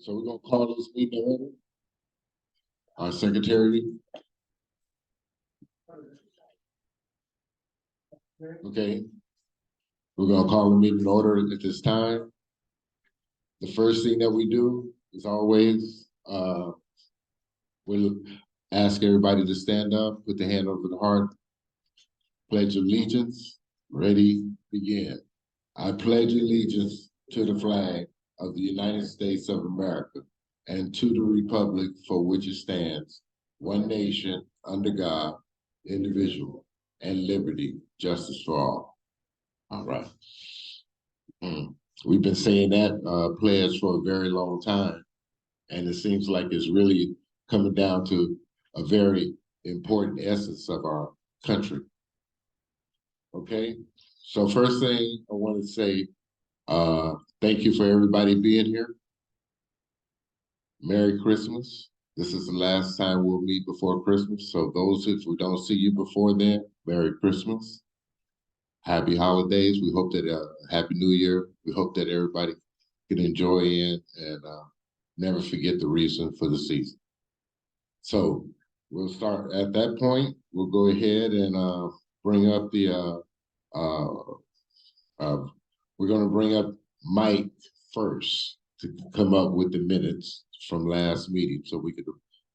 So we're gonna call this meeting to order. Our secretary. Okay. We're gonna call the meeting to order at this time. The first thing that we do is always, we'll ask everybody to stand up, put the hand over the heart, pledge allegiance, ready, begin. I pledge allegiance to the flag of the United States of America and to the republic for which it stands, one nation, under God, indivisible, and liberty, justice for all. All right. We've been saying that pledge for a very long time, and it seems like it's really coming down to a very important essence of our country. Okay, so first thing I want to say, thank you for everybody being here. Merry Christmas. This is the last time we'll meet before Christmas. So those if we don't see you before then, Merry Christmas. Happy holidays. We hope that Happy New Year. We hope that everybody can enjoy it and never forget the reason for the season. So we'll start at that point. We'll go ahead and bring up the we're going to bring up Mike first to come up with the minutes from last meeting so we could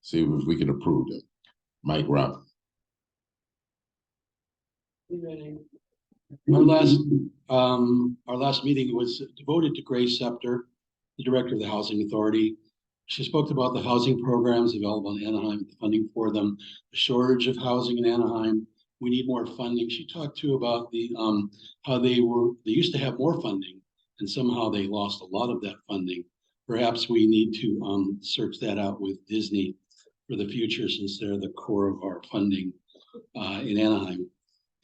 see if we can approve them. Mike Robbins. Our last meeting was devoted to Grace Scepter, the director of the Housing Authority. She spoke about the housing programs available in Anaheim, the funding for them, the shortage of housing in Anaheim. We need more funding. She talked too about the how they used to have more funding and somehow they lost a lot of that funding. Perhaps we need to search that out with Disney for the future since they're the core of our funding in Anaheim.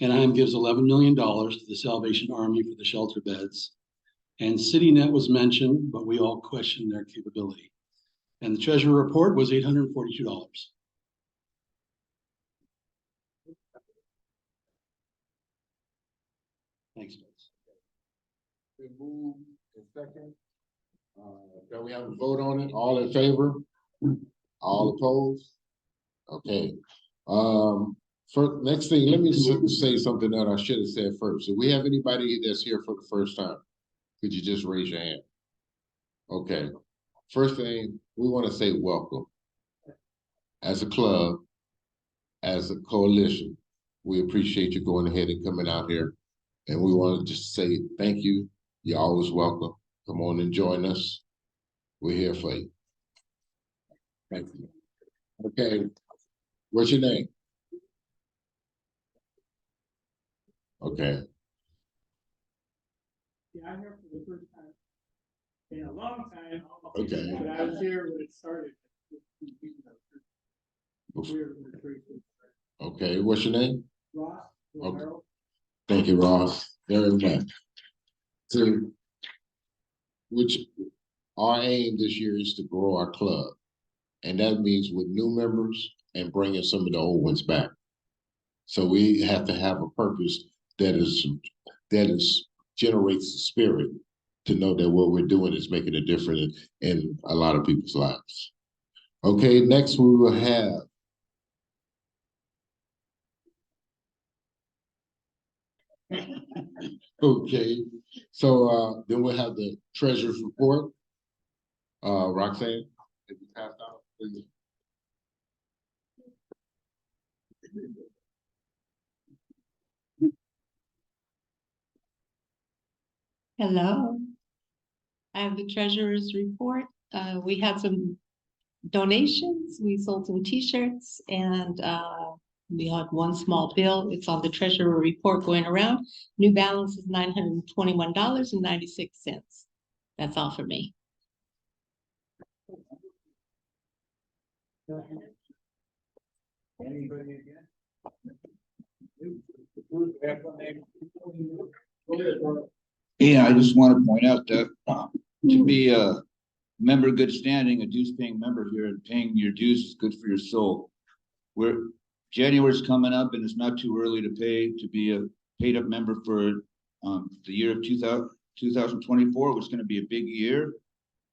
Anaheim gives $11 million to the Salvation Army for the shelter beds. And CityNet was mentioned, but we all question their capability. And the treasurer report was $842. Thanks, guys. Been moved in second. Can we have a vote on it? All in favor? All opposed? Okay. Next thing, let me say something that I should have said first. Do we have anybody that's here for the first time? Could you just raise your hand? Okay. First thing, we want to say welcome. As a club, as a coalition, we appreciate you going ahead and coming out here. And we want to just say thank you. You're always welcome. Come on and join us. We're here for you. Thank you. Okay. What's your name? Okay. Yeah, I'm here for the first time in a long time. Okay. But I was here when it started. Okay, what's your name? Ross. Okay. Thank you, Ross. Very much. So, which our aim this year is to grow our club. And that means with new members and bringing some of the old ones back. So we have to have a purpose that generates the spirit to know that what we're doing is making a difference in a lot of people's lives. Okay, next we will have okay, so then we'll have the treasurer's report. Roxanne, if you pass out, please. Hello. I have the treasurer's report. We had some donations. We sold some t-shirts and we had one small bill. It's on the treasurer report going around. New balance is $921.96. That's all for me. Anybody again? Yeah, I just want to point out that to be a member of good standing, a dues paying member here and paying your dues is good for your soul. January's coming up and it's not too early to be a paid up member for the year of 2024, which is going to be a big year.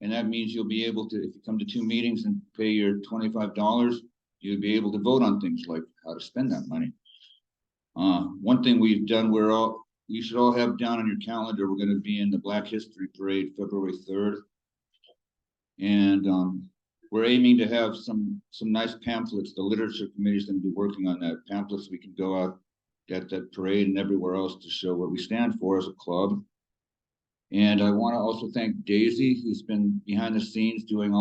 And that means you'll be able to, if you come to 2 meetings and pay your $25, you'll be able to vote on things like how to spend that money. One thing we've done, you should all have down on your calendar, we're going to be in the Black History Parade February 3rd. And we're aiming to have some nice pamphlets. The literature committee is going to be working on that. Pamphlets we can go out at that parade and everywhere else to show what we stand for as a club. And I want to also thank Daisy, who's been behind the scenes doing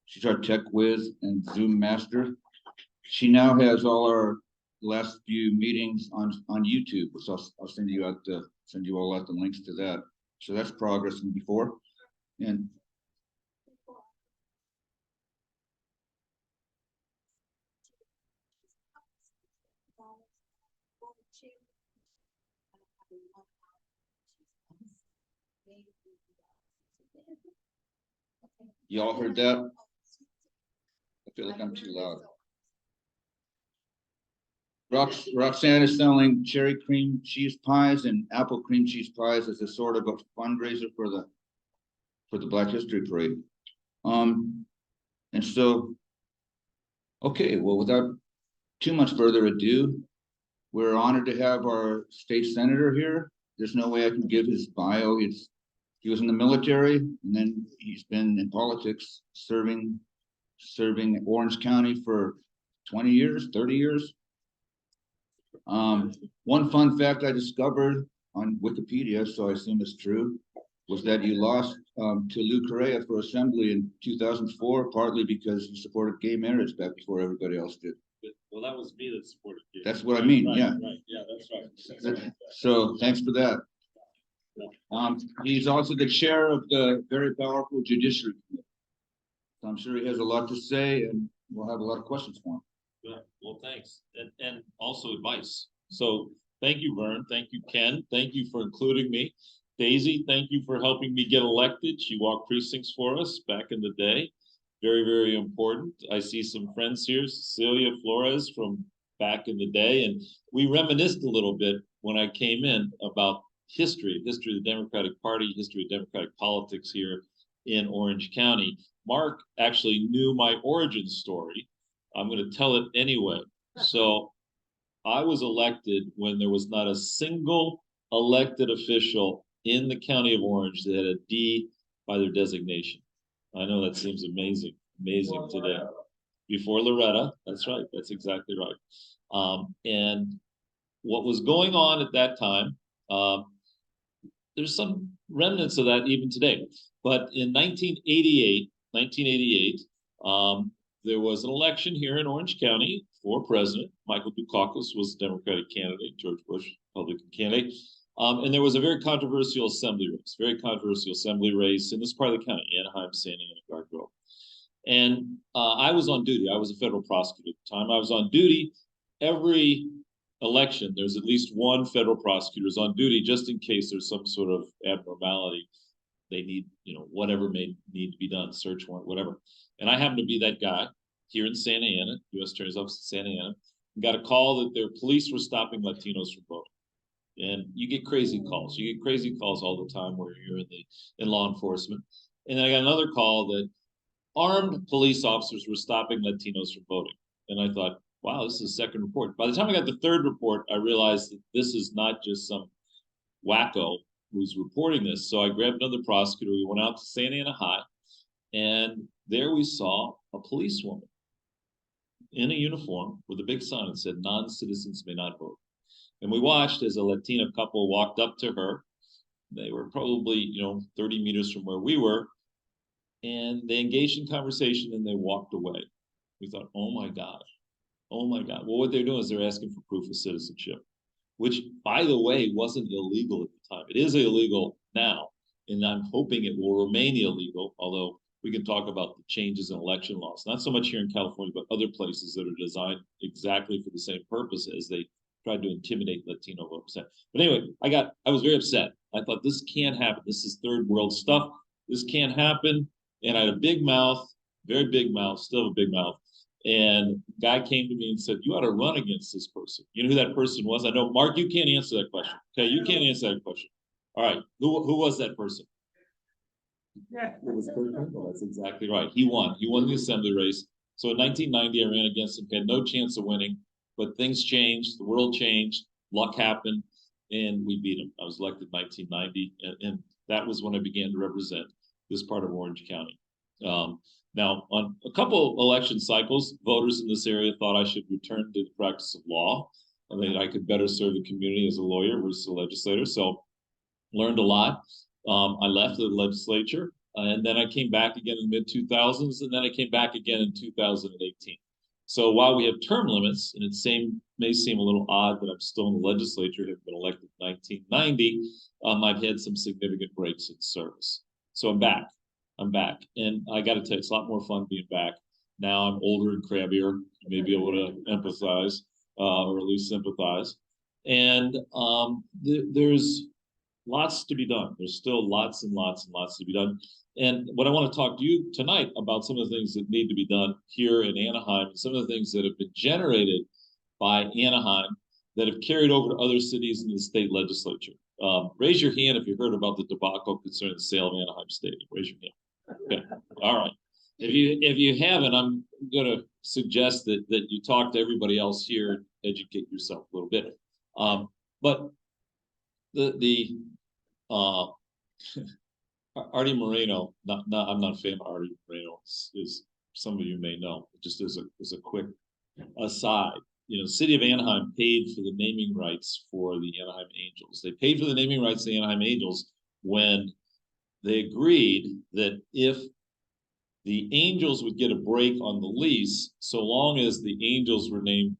she's our tech whiz and Zoom master. She now has all our last few meetings on YouTube, so I'll send you all out the links to that. So that's progress from before. And you all heard that? I feel like I'm too loud. Roxanne is selling cherry cream cheese pies and apple cream cheese pies as a sort of a fundraiser for the Black History Parade. And so, okay, well, without too much further ado, we're honored to have our state senator here. There's no way I can give his bio. He was in the military, and then he's been in politics, serving Orange County for 20 years, 30 years. One fun fact I discovered on Wikipedia, so I assume it's true, was that you lost to Lou Correa for assembly in 2004, partly because you supported gay marriage back before everybody else did. Well, that was me that supported you. That's what I mean, right, yeah. Right, yeah, that's right. So thanks for that. He's also the chair of the very powerful Judiciary Committee. So I'm sure he has a lot to say, and we'll have a lot of questions for him. Yeah, well, thanks. And also advice. So thank you, Vern. Thank you, Ken. Thank you for including me. Daisy, thank you for helping me get elected. She walked precincts for us back in the day. Very, very important. I see some friends here, Cecilia Flores from back in the day, and we reminisced a little bit when I came in about history of the Democratic Party, history of Democratic politics here in Orange County. Mark actually knew my origin story. I'm going to tell it anyway. So I was elected when there was not a single elected official in the county of Orange that had a D by their designation. I know that seems amazing today. Before Loretta, that's right. That's exactly right. And what was going on at that time, there's some remnants of that even today. But in 1988, there was an election here in Orange County for president. Michael Dukakis was the Democratic candidate, George Bush, Republican candidate. And there was a very controversial assembly race in this part of the county, Anaheim, Santa Ana, Garden Grove. And I was on duty. I was a federal prosecutor at the time. I was on duty. Every election, there's at least one federal prosecutor is on duty just in case there's some sort of abnormality. They need, whatever may need to be done, search warrant, whatever. And I happen to be that guy here in Santa Ana, U.S. Attorney's Office in Santa Ana. Got a call that their police were stopping Latinos from voting. And you get crazy calls. You get crazy calls all the time where you're in law enforcement. And then I got another call that armed police officers were stopping Latinos from voting. And I thought, wow, this is the second report. By the time I got the third report, I realized that this is not just some wacko who's reporting this. So I grabbed another prosecutor. We went out to Santa Ana High, and there we saw a policewoman in a uniform with a big sign that said, non-citizens may not vote. And we watched as a Latina couple walked up to her. They were probably, 30 meters from where we were. And they engaged in conversation and they walked away. We thought, oh my God. Well, what they're doing is they're asking for proof of citizenship, which, by the way, wasn't illegal at the time. It is illegal now, and I'm hoping it will remain illegal, although we can talk about the changes in election laws, not so much here in California, but other places that are designed exactly for the same purpose as they tried to intimidate Latino voters. But anyway, I was very upset. I thought, this can't happen. This is third world stuff. This can't happen. And I had a big mouth, very big mouth, still a big mouth. And a guy came to me and said, you ought to run against this person. You know who that person was? I know, Mark, you can't answer that question. Okay, you can't answer that question. All right, who was that person? Yeah. It was Kurt Kimball, that's exactly right. He won the assembly race. So in 1990, I ran against him, had no chance of winning, but things changed, the world changed, luck happened, and we beat him. I was elected in 1990, and that was when I began to represent this part of Orange County. Now, on a couple election cycles, voters in this area thought I should return to the practice of law, and that I could better serve the community as a lawyer versus a legislator. So learned a lot. I left the legislature, and then I came back again in the mid-2000s, and then I came back again in 2018. So while we have term limits, and it may seem a little odd that I'm still in the legislature, having been elected in 1990, I've had some significant breaks in service. So I'm back. And I got to tell you, it's a lot more fun being back. Now I'm older and crabbier. You may be able to empathize, or at least sympathize. And there's lots to be done. There's still lots and lots and lots to be done. And what I want to talk to you tonight about some of the things that need to be done here in Anaheim, and some of the things that have been generated by Anaheim that have carried over to other cities in the state legislature. Raise your hand if you heard about the debacle concerning the sale of Anaheim Stadium. Raise your hand. Okay. All right. If you haven't, I'm going to suggest that you talk to everybody else here and educate yourself a little bit. But Artie Moreno, I'm not a fan of Artie Moreno, as some of you may know. Just as a quick aside, the city of Anaheim paid for the naming rights for the Anaheim Angels. They paid for the naming rights to the Anaheim Angels when they agreed that if the Angels would get a break on the lease, so long as the Angels were named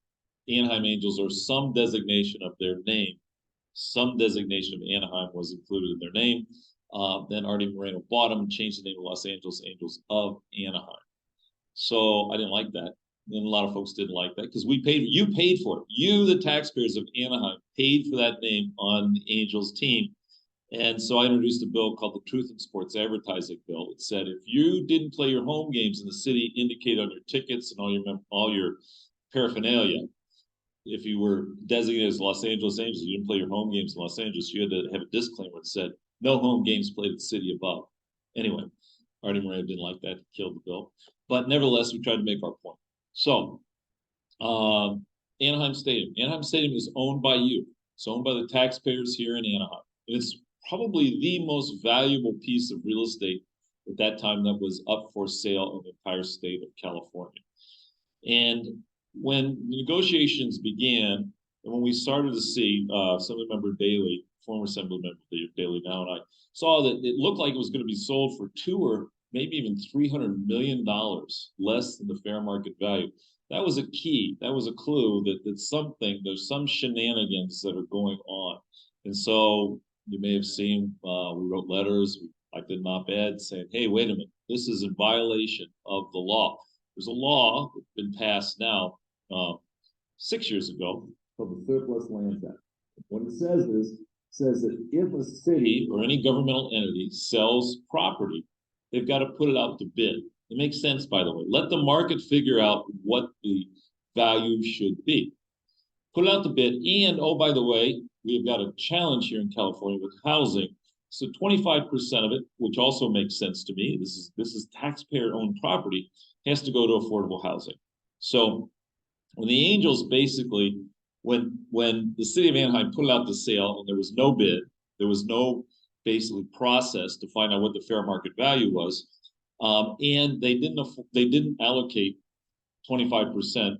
Anaheim Angels or some designation of their name, some designation of Anaheim was included in their name. Then Artie Moreno bought them, changed the name of Los Angeles Angels of Anaheim. So I didn't like that. And a lot of folks didn't like that because you paid for it. You, the taxpayers of Anaheim, paid for that name on the Angels team. And so I introduced a bill called the Truth in Sports Advertising Bill. It said if you didn't play your home games in the city, indicate on your tickets and all your paraphernalia, if you were designated as Los Angeles Angels, you didn't play your home games in Los Angeles, you had to have a disclaimer that said no home games played at the city above. Anyway, Artie Moreno didn't like that, killed the bill. But nevertheless, we tried to make our point. So, Anaheim Stadium. Anaheim Stadium is owned by you. It's owned by the taxpayers here in Anaheim. And it's probably the most valuable piece of real estate at that time that was up for sale in the entire state of California. And when negotiations began, and when we started to see Assemblymember Daley, former Assemblymember Daley now, and I saw that it looked like it was going to be sold for $200 or maybe even $300 million less than the fair market value. That was a key. That was a clue that there's some shenanigans that are going on. And so you may have seen, we wrote letters, I did an op-ed saying, hey, wait a minute, this is in violation of the law. There's a law that's been passed now 6 years ago called the Surplus Lands Act. What it says that if a city or any governmental entity sells property, they've got to put it out to bid. It makes sense, by the way. Let the market figure out what the value should be. Put it out to bid. And, oh, by the way, we've got a challenge here in California with housing. So 25% of it, which also makes sense to me, this is taxpayer-owned property, has to go to affordable housing. So when the Angels basically, when the city of Anaheim put it out to sale and there was no bid, there was no basically process to find out what the fair market value was, and they didn't allocate 25%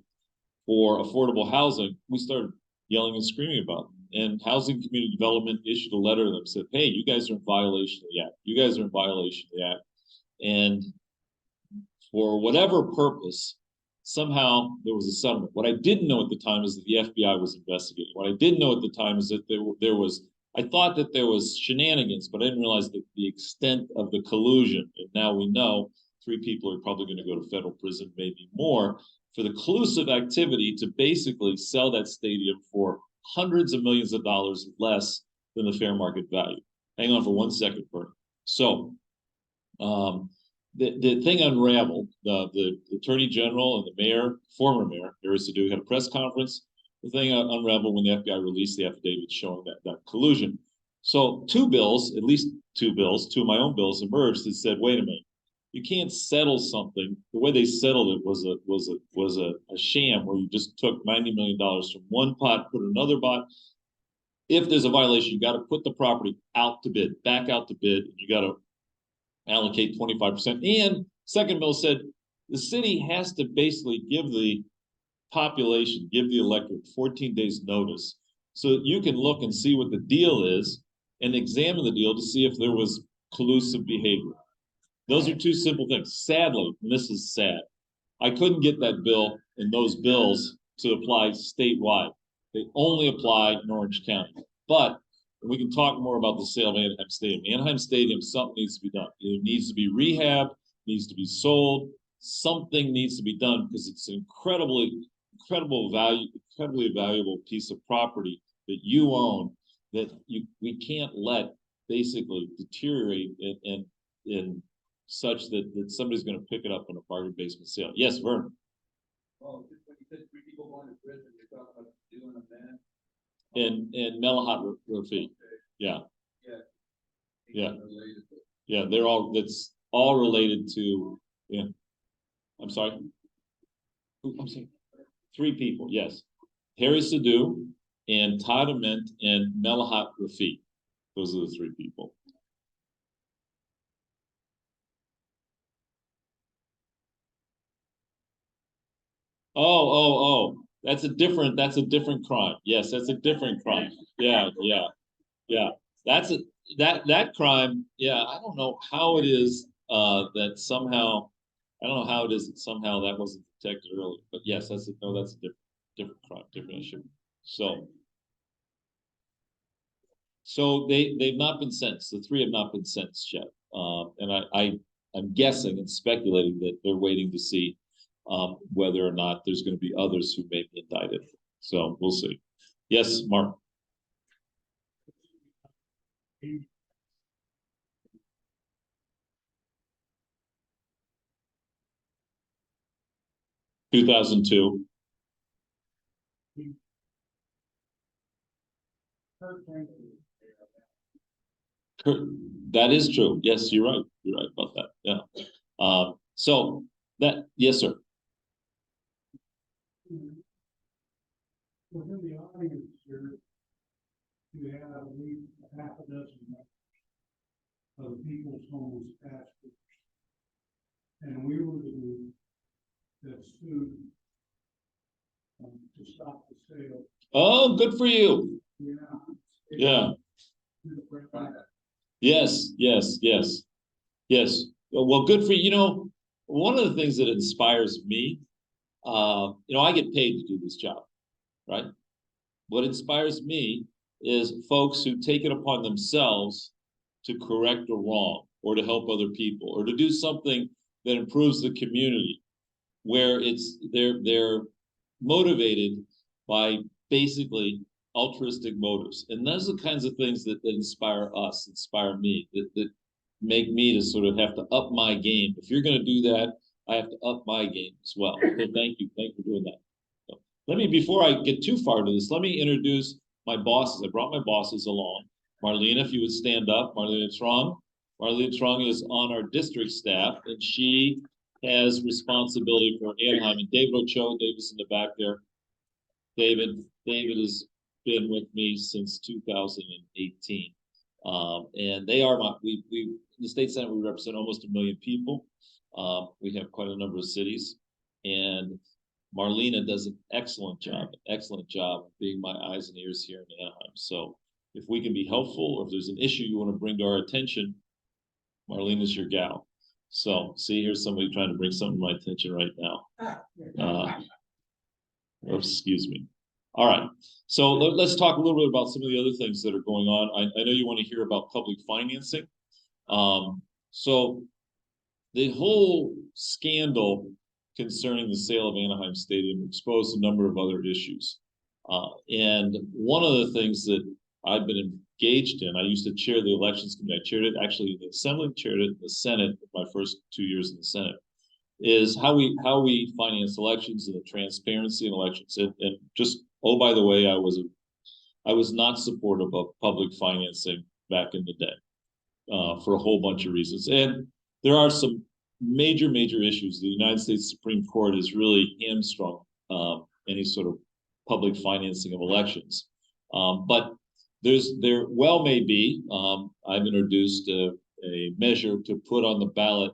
for affordable housing, we started yelling and screaming about it. And Housing Community Development issued a letter that said, hey, you guys are in violation of the act. You guys are in violation of the act. And for whatever purpose, somehow there was a settlement. What I didn't know at the time is that the FBI was investigating. What I did know at the time is that I thought that there was shenanigans, but I didn't realize that the extent of the collusion. And now we know 3 people are probably going to go to federal prison, maybe more, for the collusive activity to basically sell that stadium for hundreds of millions of dollars less than the fair market value. Hang on for 1 second, Bert. So the thing unraveled. The Attorney General and the mayor, former mayor, Harry Sadu, had a press conference. The thing unraveled when the FBI released the affidavit showing that collusion. So two bills, at least two bills, two of my own bills emerged that said, wait a minute, you can't settle something. The way they settled it was a sham where you just took $90 million from one pot, put another pot. If there's a violation, you got to put the property out to bid, back out to bid. You got to allocate 25%. And second bill said the city has to basically give the population, give the electorate 14 days notice so that you can look and see what the deal is and examine the deal to see if there was collusive behavior. Those are two simple things. Sadly, and this is sad, I couldn't get that bill and those bills to apply statewide. They only apply in Orange County. But we can talk more about the sale of Anaheim Stadium. Anaheim Stadium, something needs to be done. It needs to be rehabbed, needs to be sold. Something needs to be done because it's an incredibly valuable piece of property that you own that we can't let basically deteriorate in such that somebody's going to pick it up in a bargain basement sale. Yes, Vern. Oh, when you said 3 people going to prison, you're talking about doing a man? And Malahat Rafi. Yeah. Yeah. Yeah. Yeah, they're all, that's all related to, yeah. I'm sorry. I'm sorry. 3 people, yes. Harry Sadu and Todd Ament and Malahat Rafi. Those are the 3 people. Oh. That's a different crime. Yes, that's a different crime. Yeah. That crime, yeah, I don't know how it is that somehow that wasn't detected earlier. But yes, that's a different crime, different issue. So they've not been sentenced. The 3 have not been sentenced yet. And I'm guessing and speculating that they're waiting to see whether or not there's going to be others who may be indicted. So we'll see. Yes, Mark. (2002). That is true. Yes, you're right. You're right about that. Yeah. So that, yes, sir. Within the audience here, you have at least half a dozen members of the People's Homeless Task Force. And we were the group that sued to stop the sale. Oh, good for you. Yeah. Yes. Well, good for you. You know, one of the things that inspires me, I get paid to do this job, right? What inspires me is folks who take it upon themselves to correct a wrong or to help other people or to do something that improves the community, where they're motivated by basically altruistic motives. And those are the kinds of things that inspire us, inspire me, that make me to sort of have to up my game. If you're going to do that, I have to up my game as well. So thank you for doing that. So before I get too far into this, let me introduce my bosses. I brought my bosses along. Marlena, if you would stand up. Marlena Trong. Marlena Trong is on our district staff, and she has responsibility for Anaheim. And David Ochoa, David's in the back there. David has been with me since 2018. And they are we in the state senate, we represent almost 1 million people. We have quite a number of cities, and Marlena does an excellent job of being my eyes and ears here in Anaheim. So if we can be helpful, or if there's an issue you want to bring to our attention, Marlena's your gal. So see, here's somebody trying to bring something to my attention right now. Excuse me. All right. So let's talk a little bit about some of the other things that are going on. I know you want to hear about public financing. So the whole scandal concerning the sale of Anaheim Stadium exposed a number of other issues. And one of the things that I've been engaged in, I used to chair the elections committee. I chaired it actually in the Assembly, chaired it in the Senate, my first 2 years in the Senate, is how we finance elections and the transparency in elections. And just, oh, by the way, I was not supportive of public financing back in the day, for a whole bunch of reasons. And there are some major issues. The United States Supreme Court has really hamstrung any sort of public financing of elections. But there well may be, I've introduced a measure to put on the ballot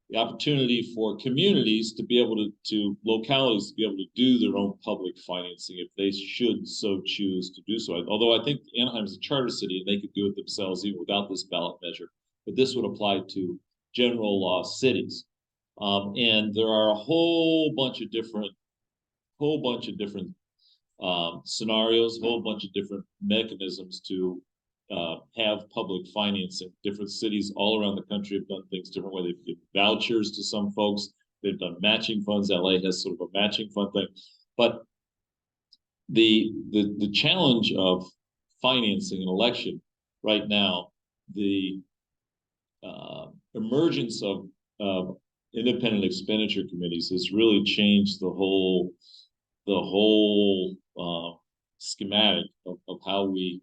the opportunity for communities to be able to localities to be able to do their own public financing if they should so choose to do so. Although I think Anaheim is a charter city and they could do it themselves even without this ballot measure, but this would apply to general law cities. And there are a whole bunch of different scenarios, a whole bunch of different mechanisms to have public financing. Different cities all around the country have done things different ways. They've given vouchers to some folks. They've done matching funds. LA has sort of a matching fund thing. But the challenge of financing an election right now, the emergence of independent expenditure committees has really changed the whole schematic of how we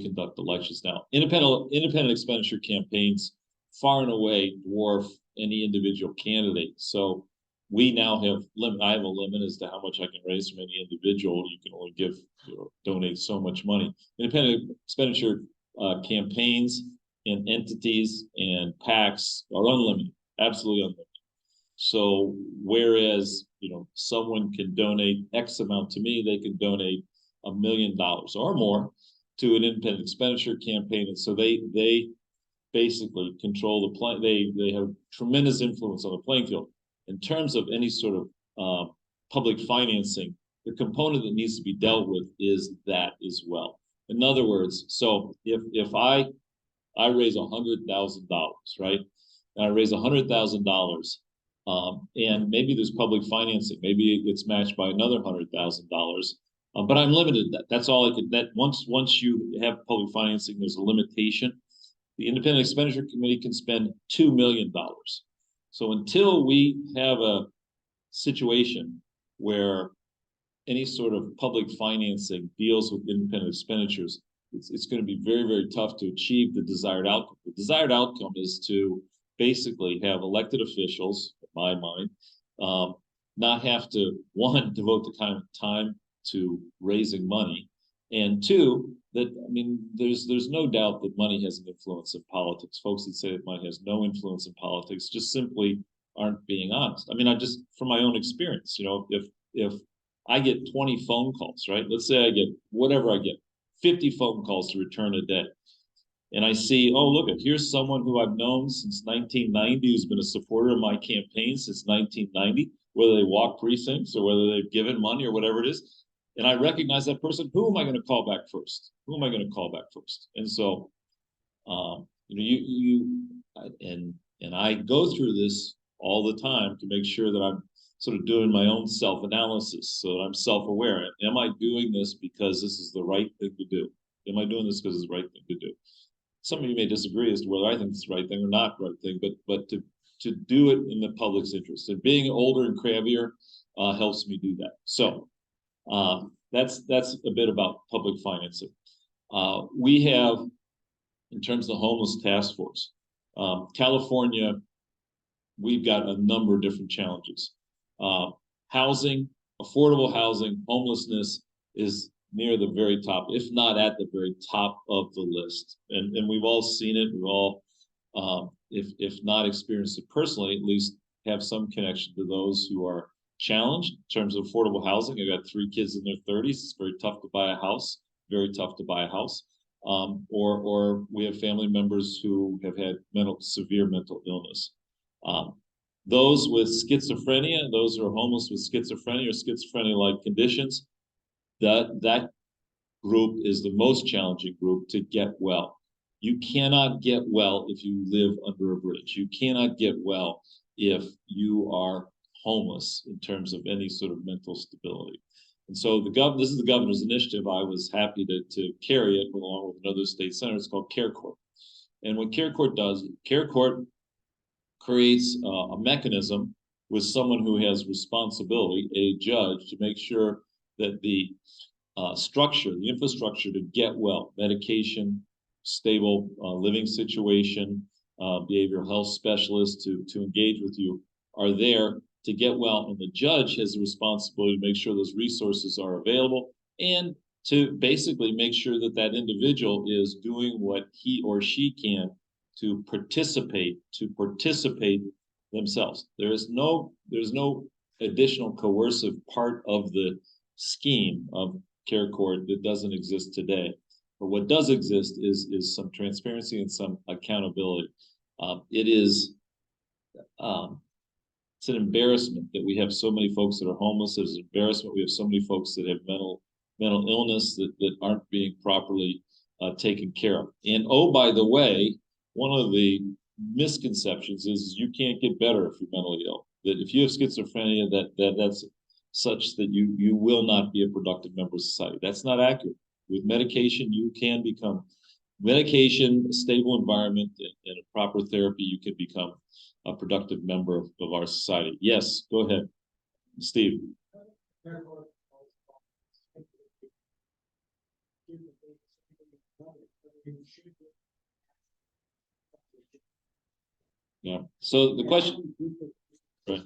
conduct elections now. Independent expenditure campaigns far and away dwarf any individual candidate. So we now I have a limit as to how much I can raise from any individual. You can only donate so much money. Independent expenditure campaigns and entities and PACs are unlimited, absolutely unlimited. So whereas someone can donate X amount to me, they can donate $1 million or more to an independent expenditure campaign, and so they basically control the play. They have tremendous influence on the playing field in terms of any sort of public financing. The component that needs to be dealt with is that as well. In other words, so if I raise $100,000, right, and I raise $100,000. And maybe there's public financing. Maybe it's matched by another $100,000. But I'm limited. That's all I could. That once you have public financing, there's a limitation. The Independent Expenditure Committee can spend $2 million. So until we have a situation where any sort of public financing deals with independent expenditures, it's going to be very tough to achieve the desired outcome. The desired outcome is to basically have elected officials, in my mind, not have to, one, devote the kind of time to raising money, and two, that, I mean, there's no doubt that money has an influence in politics. Folks that say that money has no influence in politics just simply aren't being honest. I mean, I just, from my own experience, if I get 20 phone calls, right? Let's say I get whatever I get, 50 phone calls to return a day. And I see, oh, look, here's someone who I've known since 1990, who's been a supporter of my campaign since 1990, whether they walk precincts or whether they've given money or whatever it is. And I recognize that person. Who am I going to call back first? Who am I going to call back first? And so, and I go through this all the time to make sure that I'm sort of doing my own self-analysis, so that I'm self-aware. Am I doing this because this is the right thing to do? Am I doing this because it's the right thing to do? Some of you may disagree as to whether I think it's the right thing or not the right thing, but to do it in the public's interest. And being older and crabbier helps me do that. So that's a bit about public financing. We have, in terms of the homeless task force, California, we've got a number of different challenges. Housing, affordable housing, homelessness is near the very top, if not at the very top of the list. And we've all seen it. We've all, if not experienced it personally, at least have some connection to those who are challenged in terms of affordable housing. I got 3 kids in their 30s. It's very tough to buy a house, very tough to buy a house. Or we have family members who have had severe mental illness. Those with schizophrenia, those who are homeless with schizophrenia or schizophrenia-like conditions, that group is the most challenging group to get well. You cannot get well if you live under a bridge. You cannot get well if you are homeless in terms of any sort of mental stability. And so this is the governor's initiative. I was happy to carry it along with another state senator. It's called Care Court. And what Care Court does, Care Court creates a mechanism with someone who has responsibility, a judge, to make sure that the infrastructure to get well, medication, stable living situation, behavioral health specialists to engage with you are there to get well. And the judge has the responsibility to make sure those resources are available and to basically make sure that that individual is doing what he or she can to participate themselves. There's no additional coercive part of the scheme of care court that doesn't exist today. But what does exist is some transparency and some accountability. It's an embarrassment that we have so many folks that are homeless. It's an embarrassment we have so many folks that have mental illness that aren't being properly taken care of. And oh, by the way, one of the misconceptions is you can't get better if you're mentally ill. That if you have schizophrenia, that's such that you will not be a productive member of society. That's not accurate. With medication, you can become medication, a stable environment, and a proper therapy, you can become a productive member of our society. Yes, go ahead, Steve. Yeah. So the question, right.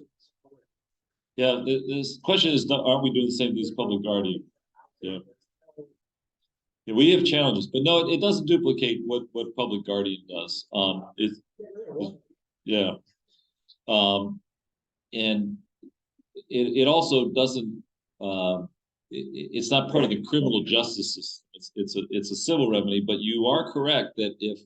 Yeah, this question is, aren't we doing the same thing as public guardian? Yeah. Yeah, we have challenges, but no, it doesn't duplicate what public guardian does. Yeah. And it also doesn't. It's not part of the criminal justice system. It's a civil remedy, but you are correct that if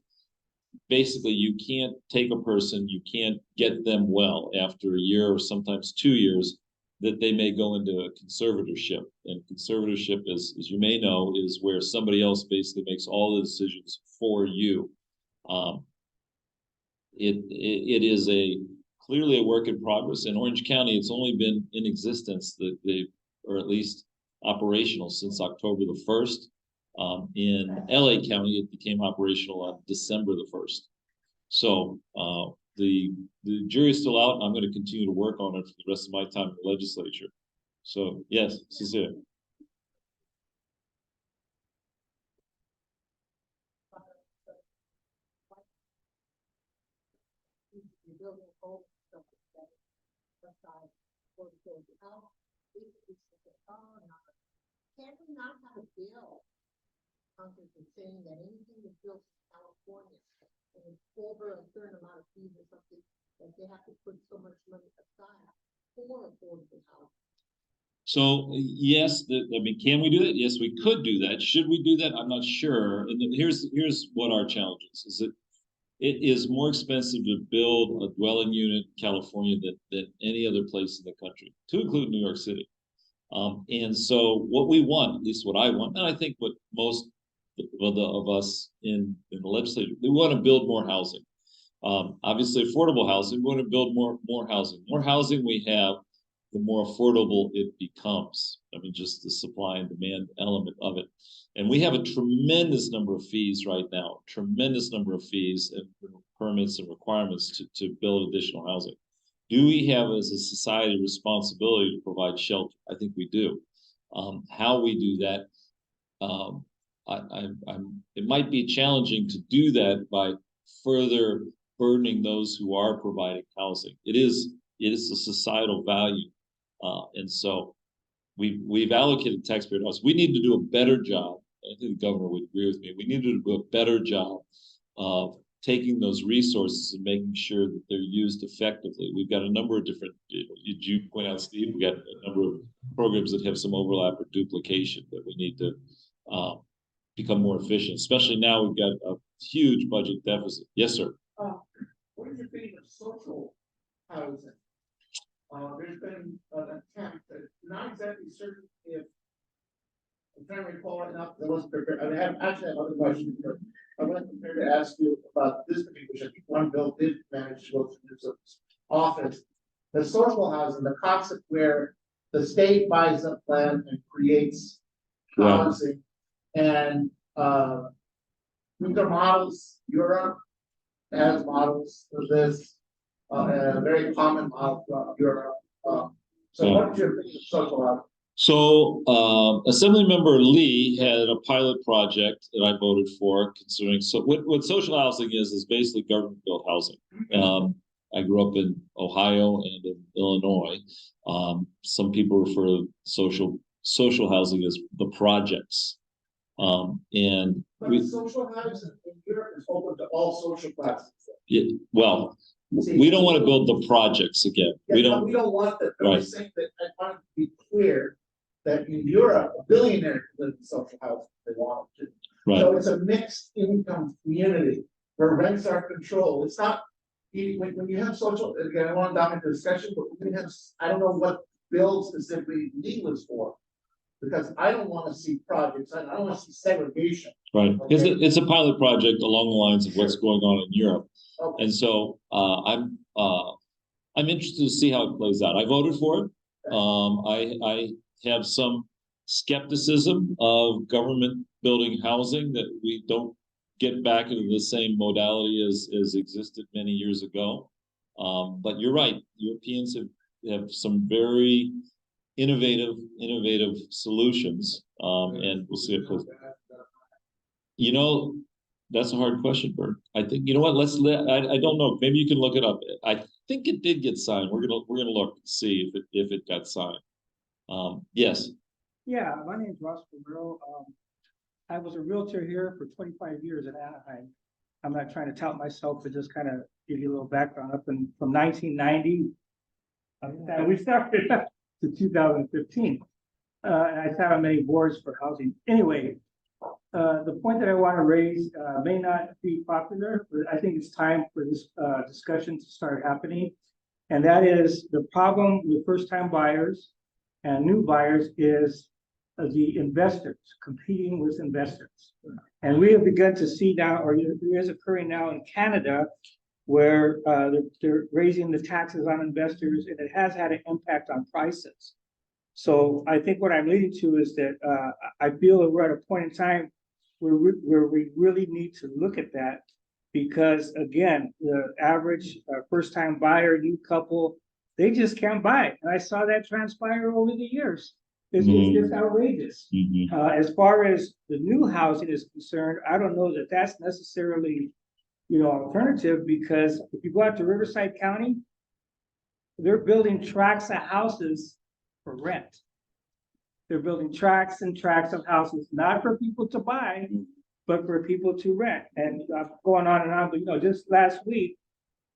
basically you can't take a person, you can't get them well after a year or sometimes 2 years, that they may go into a conservatorship. And conservatorship, as you may know, is where somebody else basically makes all the decisions for you. It is clearly a work in progress. In Orange County, it's only been in existence or at least operational since October the 1st. In LA County, it became operational on December the 1st. So the jury's still out. I'm going to continue to work on it for the rest of my time in the legislature. So yes, Cecilia. Can we not have a bill, Congress is saying that anything that's built in California and it's over a certain amount of fees or something, that they have to put so much money aside for affordable housing? So yes, can we do that? Yes, we could do that. Should we do that? I'm not sure. And here's what our challenge is that it is more expensive to build a dwelling unit in California than any other place in the country, to include New York City. And so what we want, at least what I want, and I think what most of us in the legislature, we want to build more housing. Obviously affordable housing, we want to build more housing. More housing we have, the more affordable it becomes. I mean, just the supply and demand element of it. And we have a tremendous number of fees right now, tremendous number of fees and permits and requirements to build additional housing. Do we have, as a society, responsibility to provide shelter? I think we do. How we do that, it might be challenging to do that by further burdening those who are providing housing. It is a societal value, and so we've allocated taxpayer dollars. We need to do a better job. I think the governor would agree with me. We need to do a better job of taking those resources and making sure that they're used effectively. We've got a number of different, you point out, Steve, we've got a number of programs that have some overlap or duplication that we need to become more efficient, especially now we've got a huge budget deficit. Yes, sir. What is your opinion of social housing? There's been an attempt, not exactly certain if, I'm trying to recall it now, because I wasn't prepared. I have other questions, but I wasn't prepared to ask you about this particular, which I think one bill did manage to go through this office. The social housing, the concept where the state buys up land and creates housing, and these are models. Europe has models for this, and a very common model from Europe. So what's your opinion of social housing? So, Assemblymember Lee had a pilot project that I voted for considering, so what social housing is basically government built housing. I grew up in Ohio and in Illinois. Some people refer to social housing as the projects. And But social housing in Europe is open to all social classes. well, we don't want to build the projects again. Yeah, We but don't, we don't want that, I'm right. just saying that I want to be clear that in Europe, a billionaire can live in social housing if they want to. right. So it's a mixed income community where rents are controlled. It's not, when you have social, again, I want to dominate the discussion, but we have, I don't know what bill specifically legal is for. Because I don't want to see projects, I don't want to see segregation. Right, Okay. it's a pilot project along the lines of what's going on in Europe. Okay. And so, I'm interested to see how it plays out. I voted for it. I have some skepticism of government building housing, that we don't get back into the same modality as existed many years ago. But you're right, Europeans have some very innovative solutions. And we'll see if that's a hard question, Bert. I think, you know what, I don't know, maybe you can look it up. I think it did get signed. We're gonna look and see if it got signed. Yes. Yeah, my name is Ross Romero. I was a realtor here for 25 years in Anaheim. I'm not trying to tout myself, but just kind of give you a little background. Up from 1990, we started to 2015. And I sat on many boards for housing. Anyway, the point that I want to raise may not be popular, but I think it's time for this discussion to start happening. And that is the problem with first-time buyers and new buyers is the investors competing with investors. And we have begun to see now, or it is occurring now in Canada, where they're raising the taxes on investors, and it has had an impact on prices. So I think what I'm leading to is that I feel that we're at a point in time where we really need to look at that, because again, the average first-time buyer, new couple, they just can't buy it. And I saw that transpire over the years. It's just outrageous. As far as the new housing is concerned, I don't know that that's necessarily, alternative, because if you go out to Riverside County, they're building tracts of houses for rent. They're building tracts and tracts of houses, not for people to buy, but for people to rent. And going on and on, but just last week,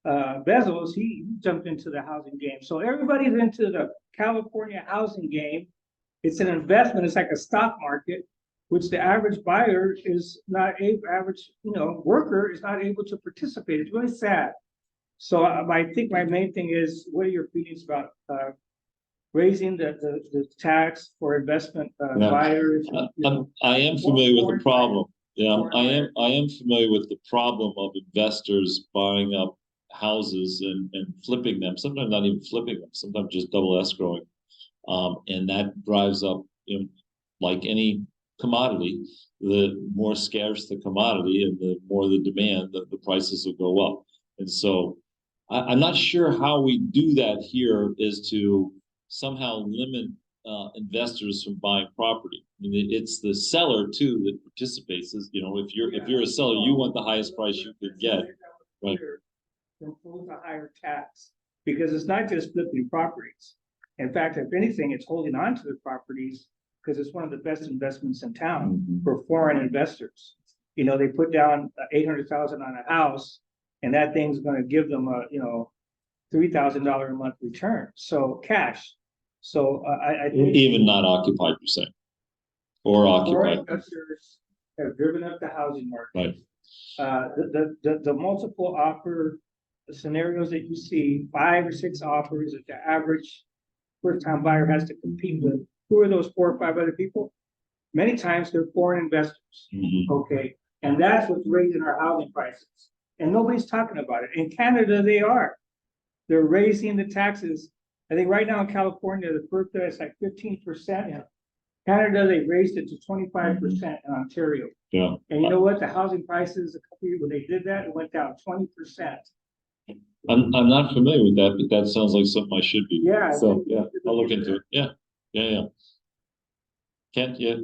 Bezos, he jumped into the housing game. So everybody's into the California housing game. It's an investment. It's like a stock market, which the average buyer is not able, worker is not able to participate. It's really sad. So I think my main thing is, what are your feelings about raising the tax for investment buyers? I am familiar with the problem. Yeah, I am familiar with the problem of investors buying up houses and flipping them. Sometimes not even flipping them. Sometimes just double escrowing. And that drives up, like any commodity, the more scarce the commodity and the more the demand, the prices will go up. And so I'm not sure how we do that here is to somehow limit investors from buying property. I mean, it's the seller too that participates. If you're a seller, you want the highest price you could get. Right. Impose a higher tax, because it's not just flipping properties. In fact, if anything, it's holding on to the properties, because it's one of the best investments in town for foreign investors. They put down $800,000 on a house, and that thing's going to give them a $3,000 a month return. So cash. So I think even not occupied, you're saying, or occupied. Investors have driven up the housing market. Right. The multiple offer scenarios that you see, 5 or 6 offers that the average first-time buyer has to compete with. Who are those 4 or 5 other people? Many times they're foreign investors. Okay, and that's what's raising our housing prices. And nobody's talking about it. In Canada, they're raising the taxes. I think right now in California, the per capita is like 15%. Canada, they raised it to 25% in Ontario. Yeah. And you know what? The housing prices, a couple years when they did that, it went down 20%. I'm not familiar with that, but that sounds like something I should be. Yeah. So yeah, I'll look into it. Yeah. Kent, yeah,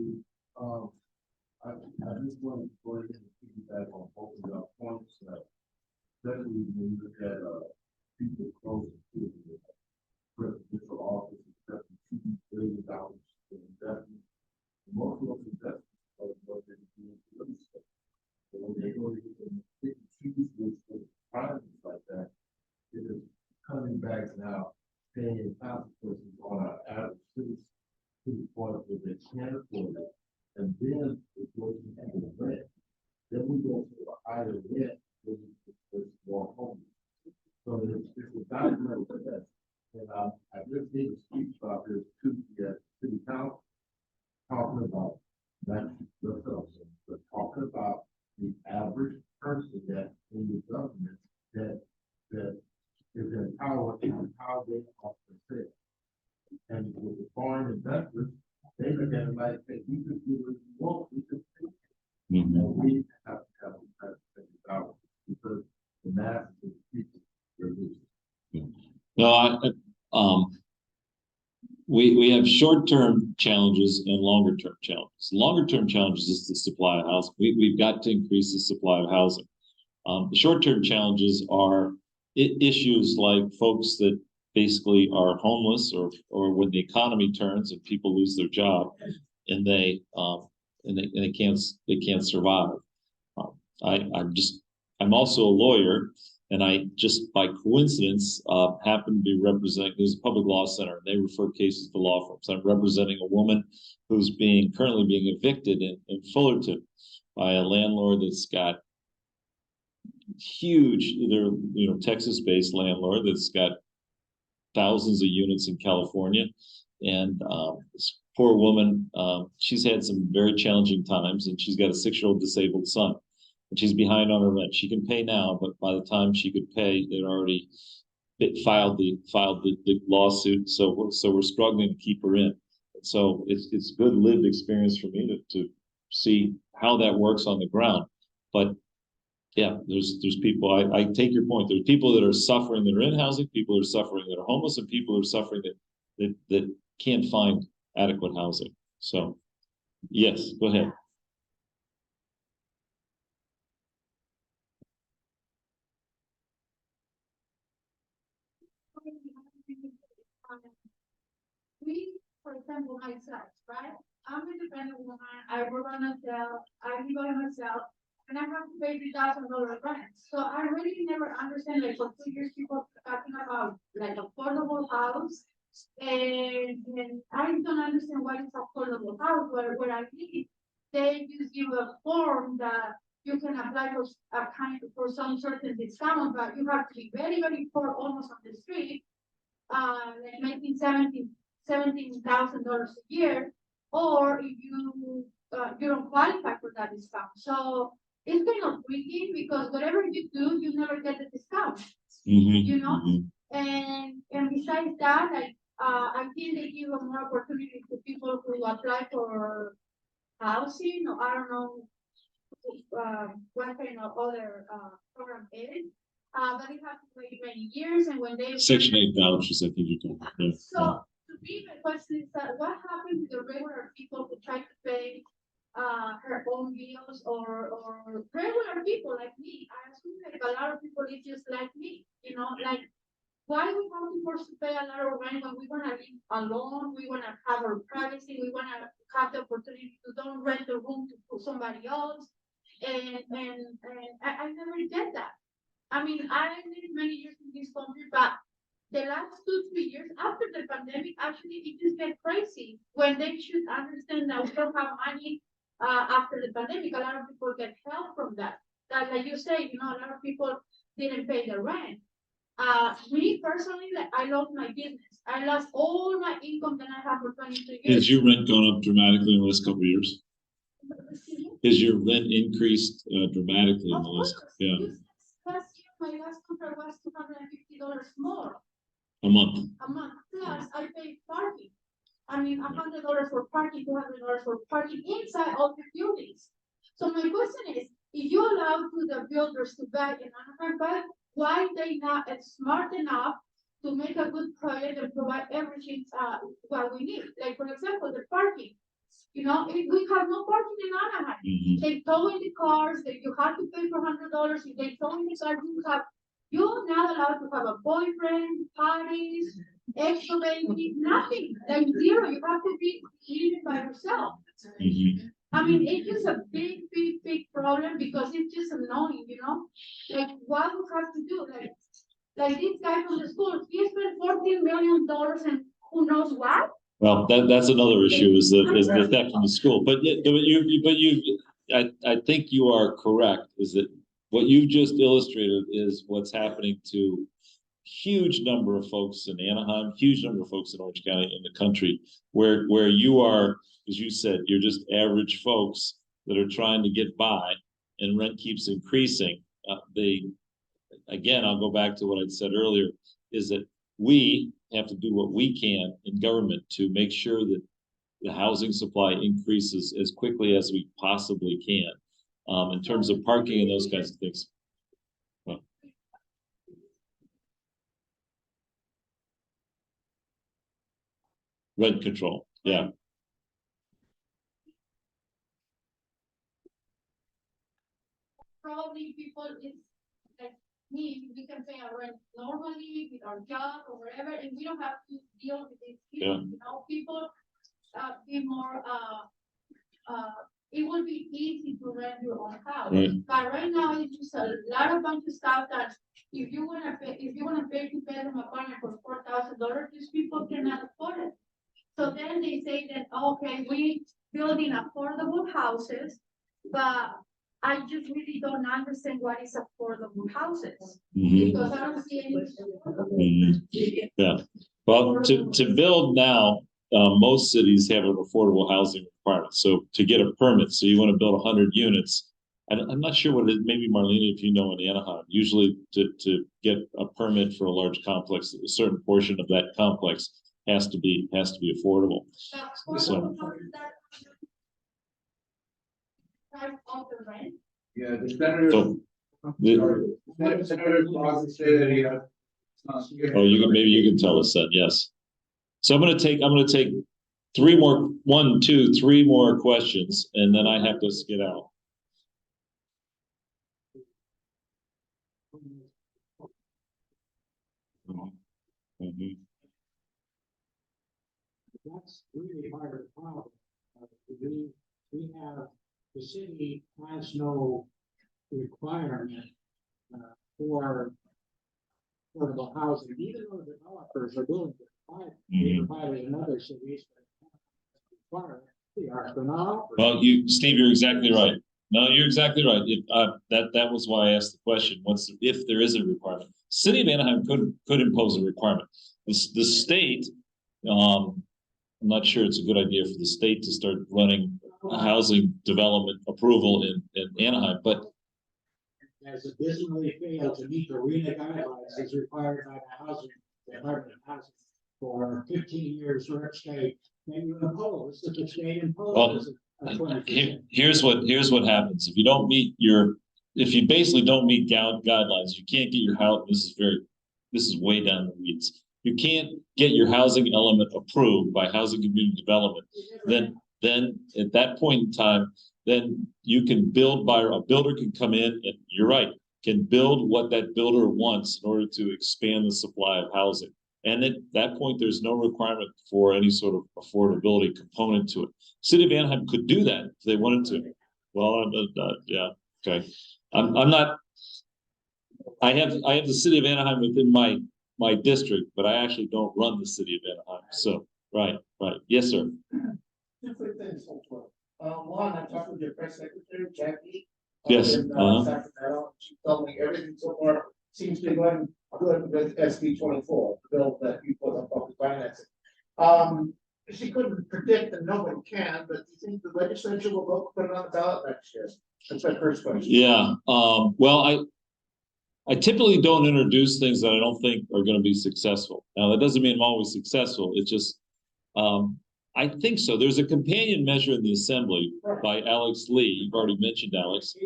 I just want to go ahead and piggyback on both of your points, especially when you look at, people close to the presidential office, especially $2 billion in investment. Most of those investments are what they're doing to real estate. So when they go to get choose with projects like that, it is coming back now, paying consequences on our average citizens to the point where they can't afford it. And then it's going to have a rent. Then we go to a higher rent, which is more homeless. So it's a diagram for that. And I just gave a speech about this to the city council, talking about not themselves, but talking about the average person that in the government that is in power and how they are perceived. And with the foreign investors, they look at it like, hey, we could do what we want, we could do it. And we have to have a balance because the masses of the people are losing. no, we have short-term challenges and longer-term challenges. Longer-term challenges is the supply of housing. We've got to increase the supply of housing. The short-term challenges are issues like folks that basically are homeless or when the economy turns and people lose their job and they can't survive. I'm also a lawyer, and I just by coincidence happen to be representing. There's a public law center, and they refer cases to law firms. I'm representing a woman who's currently being evicted in Fullerton by a landlord that's got huge, they're Texas-based landlord that's got thousands of units in California, and this poor woman, she's had some very challenging times, and she's got a 6-year-old disabled son, and she's behind on her rent. She can pay now, but by the time she could pay, they'd already filed the lawsuit. So we're struggling to keep her in. So it's good lived experience for me to see how that works on the ground. But yeah, there's people, I take your point. There's people that are suffering that are in housing, people that are suffering that are homeless, and people that are suffering that can't find adequate housing. So yes, go ahead. We, for example, myself, right? I'm a dependent woman, I work on myself, I live by myself, and I have to pay $3,000 rent. So I really never understand, like, for 2 years, people talking about like affordable house. And I don't understand what is affordable house, where I live, they just give a form that you can apply for some certain discount, but you have to be very, very poor, almost on the street, like making $17,000 a year, or if you don't qualify for that discount. So it's kind of tricky because whatever you do, you never get the discount. You know, and besides that, I think they give a more opportunity to people who apply for housing, or I don't know what kind of other program is. But they have to wait many years, and when they Section 8 vouchers, I think you're talking about. Yeah. So to me, the question is that what happens to the regular people who try to pay her own bills, or regular people like me? I assume like a lot of people is just like me, you know, like why we have to force to pay a lot of rent when we wanna live alone, we wanna have our privacy, we wanna have the opportunity to don't rent the room to somebody else, and I never get that. I mean, I lived many years in this country, but the last 2-3 years after the pandemic, actually, it just get crazy when they should understand that we don't have money after the pandemic. A lot of people get help from that. That, like you say, you know, a lot of people didn't pay the rent. Me personally, like, I lost my business. I lost all my income that I have for 22 years. Has your rent gone up dramatically in the last couple of years? Has your rent increased dramatically in the last? Yeah. Last year, my last contract was $250 more. A month. Plus, I pay parking. I mean, $100 for parking, $200 for parking inside all the buildings. So my question is, if you allow to the builders to buy an Anaheim, why they not smart enough to make a good project and provide everything what we need? Like, for example, the parking. You know, we have no parking in Anaheim. Mhm. They tow in the cars, that you have to pay for $100, if they tow in the car, you're not allowed to have a boyfriend, parties, extra baby, nothing, like zero, you have to be living by yourself. Mhm. I mean, it's just a big problem because it's just annoying, you know? Like, what we have to do, like this guy from the school, he spent $14 million and who knows what? Well, that's another issue is the theft from the school, but I think you are correct, is that what you just illustrated is what's happening to huge number of folks in Anaheim, huge number of folks in Orange County, in the country, where you are, as you said, you're just average folks that are trying to get by, and rent keeps increasing. Again, I'll go back to what I'd said earlier, is that we have to do what we can in government to make sure that the housing supply increases as quickly as we possibly can, in terms of parking and those kinds of things. Well, rent control, yeah. Probably people is like me, we can pay our rent normally with our job or whatever, and we don't have to deal with these Yeah. people, you know, people, be more, it will be easy to rent your own house. Right. But right now, it's just a lot of bunch of stuff that if you wanna pay two-bedroom apartment for $4,000, these people cannot afford it. So then they say that, okay, we building affordable houses, but I just really don't understand what is affordable houses, Mhm. because I don't see any. Mhm. Yeah, well, to build now, most cities have an affordable housing requirement, so to get a permit, so you wanna build 100 units. I'm not sure what it is, maybe Marlene, if you know, in Anaheim, usually to get a permit for a large complex, a certain portion of that complex has to be affordable. So- Price of the rent. Yeah, the senator. So, Senator Claus say that he, oh, maybe you can tell us that, yes. So I'm gonna take three more questions, and then I have to get out. Mhm. That's really part of the problem. We have, the city has no requirement for affordable housing, even though developers are willing to provide, they provide it in other cities. But they are for now. Well, Steve, you're exactly right. No, you're exactly right. That was why I asked the question. If there is a requirement? City of Anaheim could impose a requirement. The state, I'm not sure it's a good idea for the state to start running a housing development approval in Anaheim, but Has additionally failed to meet the RENA guidelines as required by the housing, Department of Housing for 15 years or state. Then you impose, if the state imposes a 20%. here's what happens. If you basically don't meet guidelines, you can't get your house. This is way down the weeds. You can't get your housing element approved by housing community development. Then at that point in time, then you can build by a builder can come in, and you're right, can build what that builder wants in order to expand the supply of housing. And at that point, there's no requirement for any sort of affordability component to it. City of Anaheim could do that if they wanted to. Well, yeah, okay. I'm not. I have the city of Anaheim within my district, but I actually don't run the city of Anaheim. So, right. Yes, sir. Two quick things, hopefully. One, I talked with your press secretary, Jackie. Yes, in, Sacramento. She told me everything so far seems to be going good with SB 24, the bill that you put on public financing. She couldn't predict, and nobody can, but do you think the legislature will vote to put it on the ballot next year? That's my first question. Yeah, well, I typically don't introduce things that I don't think are gonna be successful. Now, that doesn't mean I'm always successful, it's just, I think so. There's a companion measure in the assembly by Alex Lee. You've already mentioned Alex.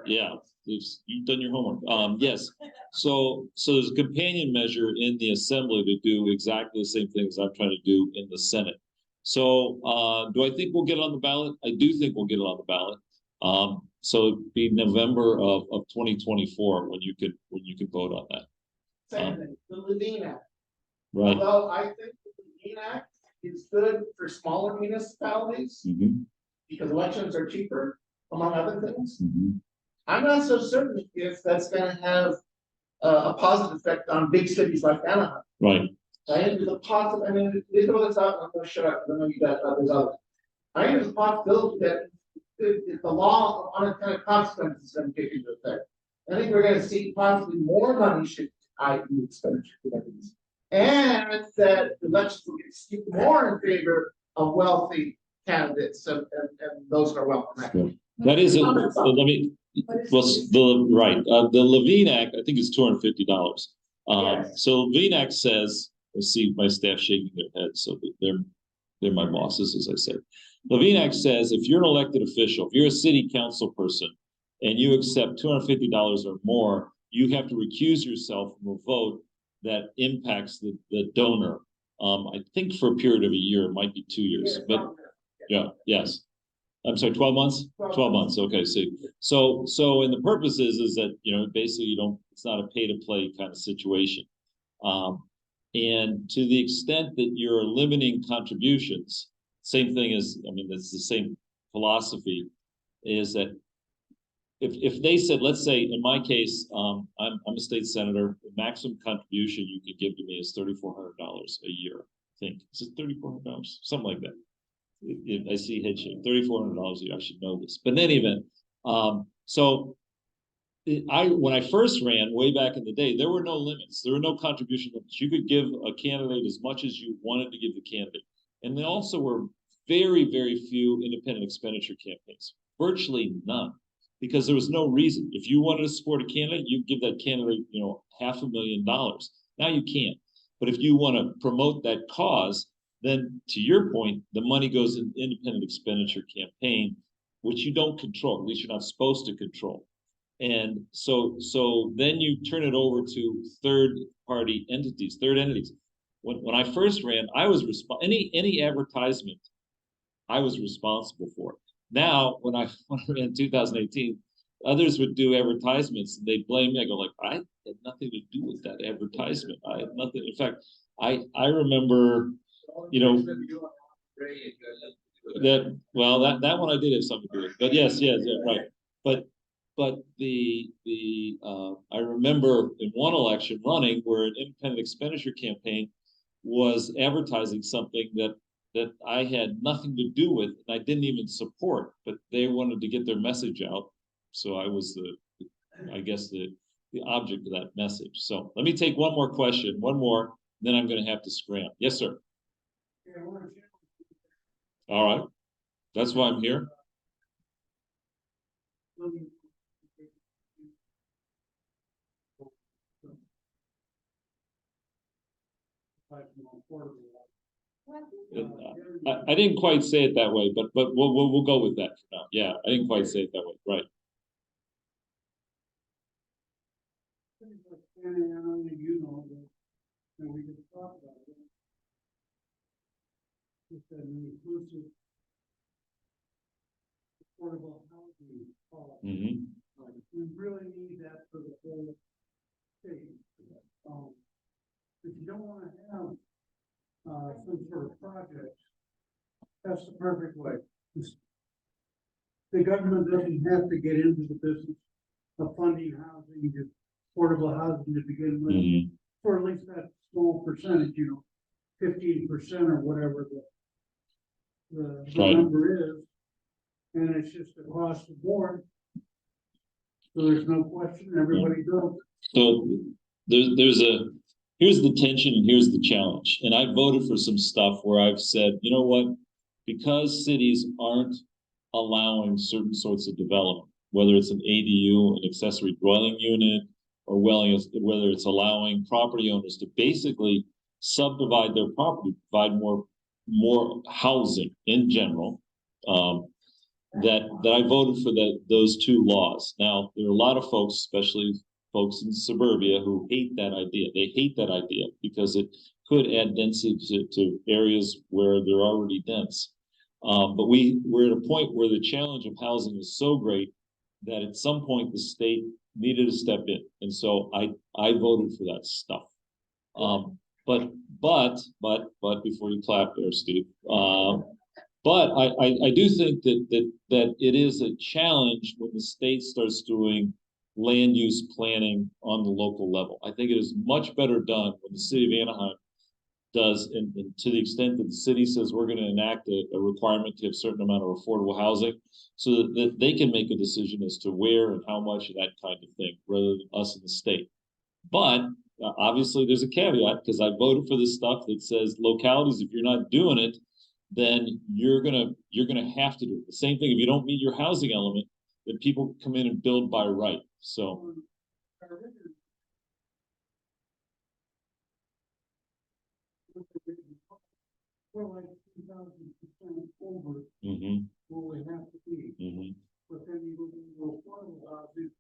Yeah, you've done your homework. Yes. So there's a companion measure in the assembly to do exactly the same things I'm trying to do in the Senate. So, do I think we'll get it on the ballot? I do think we'll get it on the ballot. So it'd be November of 2024 when you could vote on that. Same thing, the Levine Act. Right. Although I think the Levine Act is good for smaller municipalities Mhm, because elections are cheaper, among other things. mhm. I'm not so certain if that's gonna have a positive effect on big cities like Anaheim. Right. I think there's a possible, I mean, these are what's out, I'm gonna shut up, I know you got others out. I think there's a possibility that if the law on unintended consequences is gonna take into effect. I think we're gonna see possibly more money should, i.e. expenditure. And that elections will get skewed more in favor of wealthy candidates and those who are well connected. That is, let me, well, the Levine Act, I think it's $250. Yes. So Levine Act says, I see my staff shaking their heads, so they're my bosses, as I said. Levine Act says, if you're an elected official, if you're a city council person, and you accept $250 or more, you have to recuse yourself from a vote that impacts the donor. I think for a period of a year, it might be 2 years, but yeah, yes. I'm sorry, 12 months? 12 months, okay, so, and the purpose is that, you know, basically it's not a pay to play kind of situation. And to the extent that you're limiting contributions, same thing as, I mean, it's the same philosophy, is that if they said, let's say in my case, I'm a state senator, the maximum contribution you can give to me is $3,400 a year. I think, is it $3,400? Something like that. I see head shake, $3,400 a year. I should know this, but in any event, so when I first ran way back in the day, there were no limits. There were no contribution limits. You could give a candidate as much as you wanted to give the candidate, and there also were very, very few independent expenditure campaigns, virtually none, because there was no reason. If you wanted to support a candidate, you give that candidate, you know, $500,000. Now you can't, but if you want to promote that cause, then to your point, the money goes in independent expenditure campaign, which you don't control, at least you're not supposed to control. And so then you turn it over to third entities. When I first ran, I was any advertisement, I was responsible for. Now, when I ran in 2018, others would do advertisements and they blame me. I go like, I had nothing to do with that advertisement. I had nothing. In fact, I remember, you know, that one I did have something to do with. But yes, right. But I remember in one election running where an independent expenditure campaign was advertising something that I had nothing to do with and I didn't even support, but they wanted to get their message out. So I was I guess the object of that message. So let me take one more question, then I'm going to have to scram. Yes, sir. All right. That's why I'm here. I didn't quite say it that way, but we'll go with that for now. Yeah, I didn't quite say it that way. Right. You know, and we can talk about it. It's an inclusive, affordable housing policy. Mm-hmm. We really need that for the whole state. If you don't want to have some sort of project, that's the perfect way. The government doesn't have to get into the business of funding housing, affordable housing to begin with, Mm-hmm. for at least that small percentage, 15% or whatever the Right. number is. And it's just across the board. So there's no question, everybody does. So here's the tension and here's the challenge. And I voted for some stuff where I've said, you know what, because cities aren't allowing certain sorts of development, whether it's an ADU, an accessory dwelling unit, or whether it's allowing property owners to basically subdivide their property, provide more housing in general, that I voted for those two laws. Now, there are a lot of folks, especially folks in suburbia, who hate that idea. They hate that idea because it could add density to areas where they're already dense. But we're at a point where the challenge of housing is so great that at some point the state needed to step in. And so I voted for that stuff. But before you clap there, Steve, but I do think that it is a challenge when the state starts doing land use planning on the local level. I think it is much better done when the city of Anaheim does, and to the extent that the city says we're going to enact a requirement to have a certain amount of affordable housing, so that they can make a decision as to where and how much of that kind of thing, rather than us in the state. But obviously there's a caveat, because I voted for this stuff that says localities, if you're not doing it, then you're gonna have to do it. The same thing, if you don't meet your housing element, then people come in and build by right. So We're like 2,000% over mhm, what we have to be. mhm, But then you look at the affordable housing,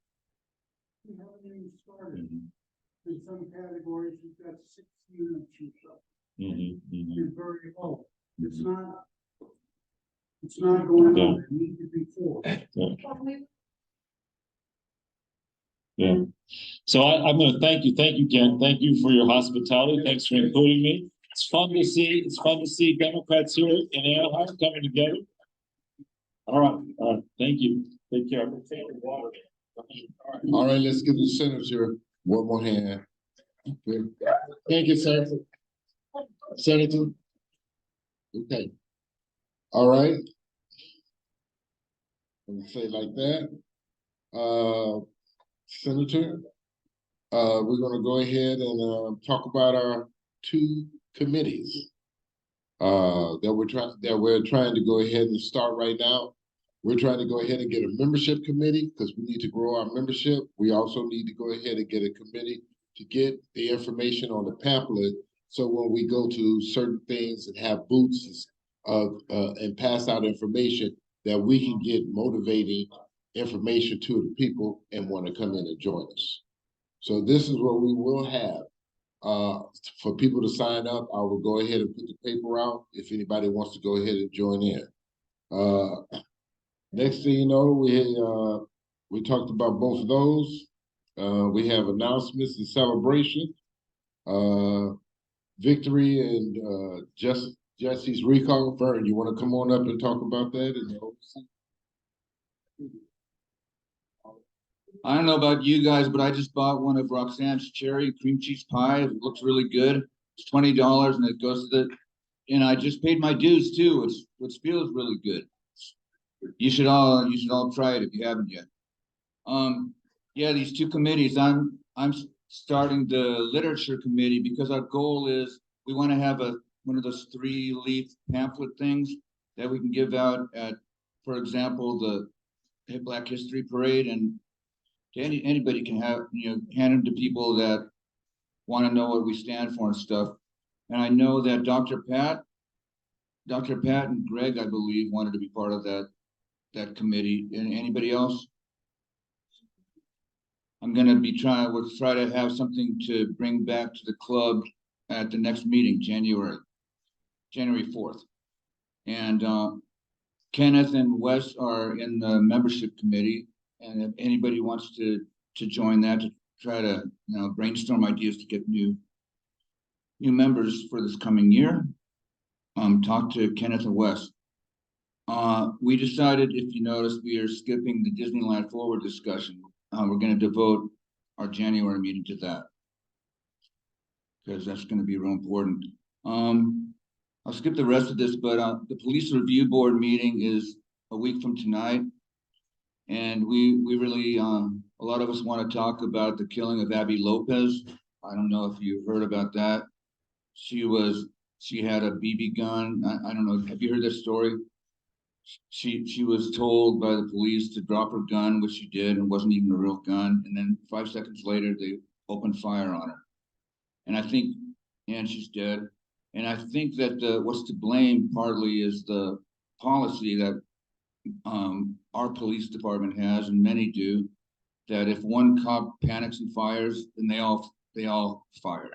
we haven't even started. mhm, In some categories, you've got 6 units or so. mhm, mhm. It's very low. It's not going Yeah. on. It needs to be 4. Yeah. So I'm going to thank you, Ken. Thank you for your hospitality. Thanks for including me. It's fun to see Democrats here in Anaheim coming together. All right. Thank you. Take care. All right, let's give the senator one more hand. Good. Thank you, sir. Senator. Okay. All right. Let me say it like that. Senator, we're gonna go ahead and talk about our 2 committees that we're trying to go ahead and start right now. We're trying to go ahead and get a membership committee because we need to grow our membership. We also need to go ahead and get a committee to get the information on the pamphlet. So when we go to certain things and have booths and pass out information, that we can get motivating information to the people and want to come in and join us. So this is what we will have. For people to sign up, I will go ahead and put the paper out if anybody wants to go ahead and join in. Next thing you know, we talked about both of those. We have announcements and celebration. Victory and Jesse's recall. Vern, you want to come on up and talk about that? I don't know about you guys, but I just bought one of Roxanne's cherry cream cheese pie. It looks really good. It's $20 and it goes to and I just paid my dues too, which feels really good. You should all try it if you haven't yet. Yeah, these 2 committees. I'm starting the literature committee because our goal is we want to have one of those 3-leaf pamphlet things that we can give out at, for example, the Black History Parade, and anybody can have, hand them to people that want to know what we stand for and stuff. And I know that Dr. Pat and Greg, I believe, wanted to be part of that committee. And anybody else? I'm going to be we'll try to have something to bring back to the club at the next meeting, January 4th. And Kenneth and Wes are in the membership committee. And if anybody wants to join that, to try to brainstorm ideas to get new members for this coming year, talk to Kenneth and Wes. We decided, if you notice, we are skipping the Disneyland Forward discussion. We're going to devote our January meeting to that because that's going to be real important. I'll skip the rest of this, but the police review board meeting is a week from tonight. And we really, a lot of us want to talk about the killing of Abby Lopez. I don't know if you've heard about that. She had a BB gun. I don't know. Have you heard this story? She was told by the police to drop her gun, which she did, and wasn't even a real gun. And then 5 seconds later, they opened fire on her. And she's dead. And I think that what's to blame partly is the policy that our police department has, and many do, that if one cop panics and fires, then they all fire.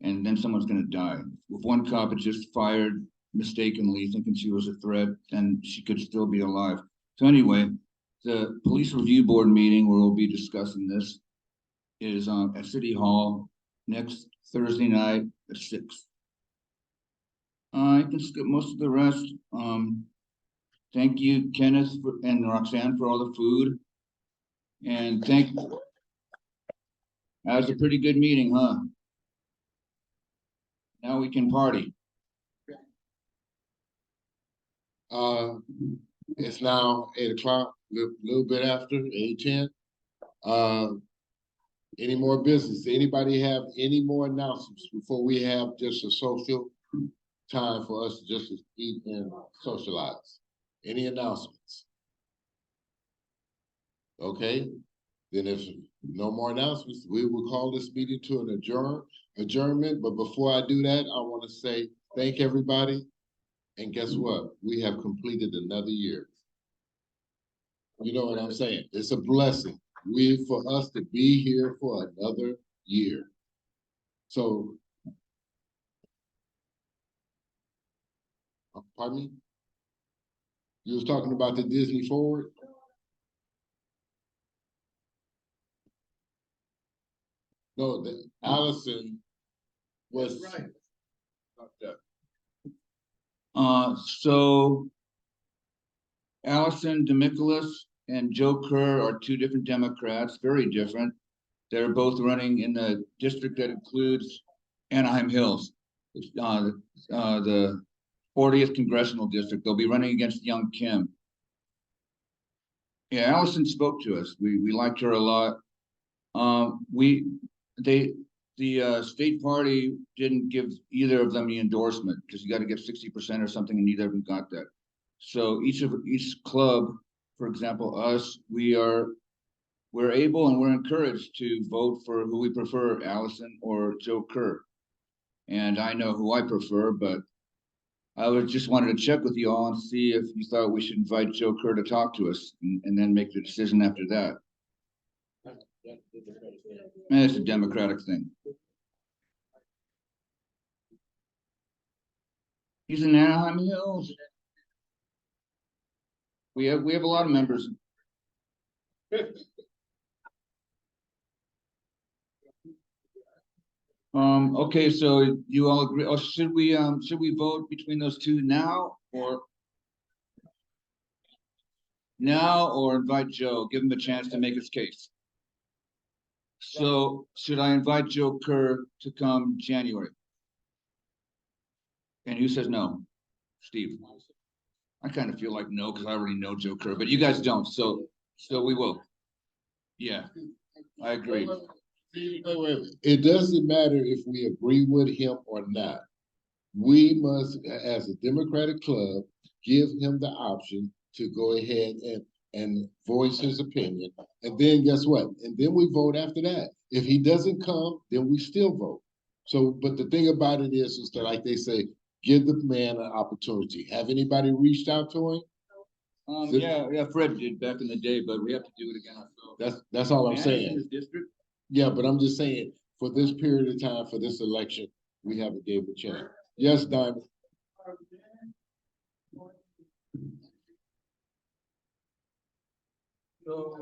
and then someone's gonna die. If one cop had just fired mistakenly, thinking she was a threat, and she could still be alive. So anyway, the police review board meeting where we'll be discussing this is at City Hall next Thursday night at 6. I can skip most of the rest. Thank you, Kenneth and Roxanne, for all the food. And that was a pretty good meeting, huh? Now we can party. It's now 8 o'clock, little bit after 8:10. Any more business? Anybody have any more announcements before we have just a social time for us just to eat and socialize? Any announcements? Okay, then if no more announcements, we will call this meeting to an adjournment. But before I do that, I want to say thank everybody. And guess what? We have completed another year. You know what I'm saying? It's a blessing. For us to be here for another year. So, pardon me? You was talking about the Disney Forward? No, Allison was. Right. So Allison DeMichelis and Joe Kerr are two different Democrats, very different. They're both running in the district that includes Anaheim Hills, the 40th congressional district. They'll be running against Young Kim. Yeah, Allison spoke to us. We liked her a lot. The state party didn't give either of them the endorsement because you got to get 60% or something, and neither of them got that. So each club, for example, us, we're able and we're encouraged to vote for who we prefer, Allison or Joe Kerr. And I know who I prefer, but I just wanted to check with you all and see if you thought we should invite Joe Kerr to talk to us and then make the decision after that. And it's a Democratic thing. He's in Anaheim Hills. We have a lot of members. Okay, so you all agree, or should we vote between those two now or invite Joe, give him a chance to make his case? So should I invite Joe Kerr to come January? And who says no? Steve. I kind of feel like no, because I already know Joe Kerr, but you guys don't, so we will. Yeah, I agree. Wait. It doesn't matter if we agree with him or not. We must, as a Democratic club, give him the option to go ahead and voice his opinion. And then guess what? And then we vote after that. If he doesn't come, then we still vote. So, but the thing about it is that, like they say, give the man an opportunity. Have anybody reached out to him? Yeah, Fred did back in the day, but we have to do it again ourselves. That's all I'm saying. His district? Yeah, but I'm just saying, for this period of time, for this election, we haven't gave a chance. Yes, Diamond. So,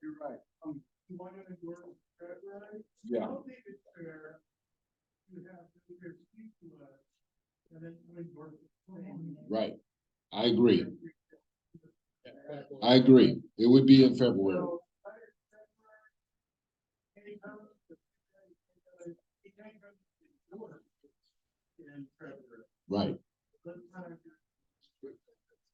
you're right. You want to endorse February? Yeah. I don't think it's fair to have to speak to us and then you endorse it. Right. I agree. I agree. It would be in February. Right.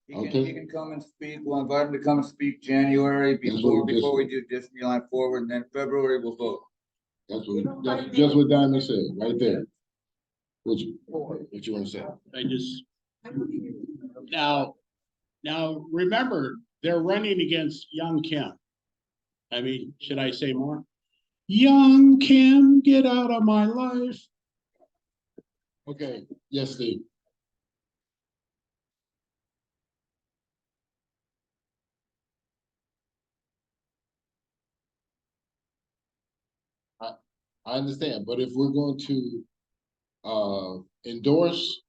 He can come and speak. We'll invite him to come and speak January before we do Disneyland Forward, and then February we'll vote. That's just what Diamond said, right there. What you want to say? Now, remember, they're running against Young Kim. I mean, should I say more? Young Kim, get out of my life. Okay, yes, Steve. I understand, but if we're going to endorse,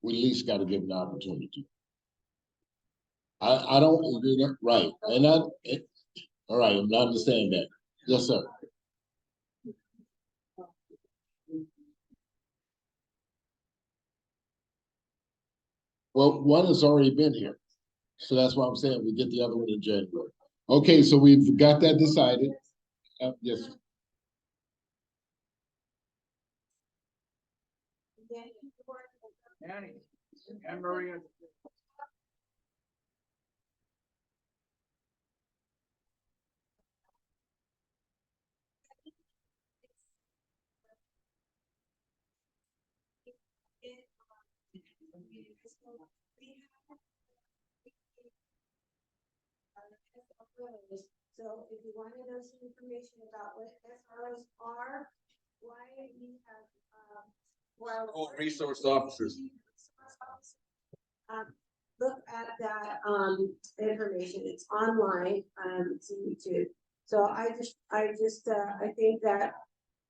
we at least gotta give them the opportunity. I don't, right, and all right, I'm not understanding that. Yes, sir. Well, one has already been here. So that's why I'm saying we get the other one in January. Okay, so we've got that decided. Yes. Annie, Anne Maria. So if you want to know some information about what SROs are, why we have, Resource officers. Look at that, information, it's online, it's in YouTube. So I think that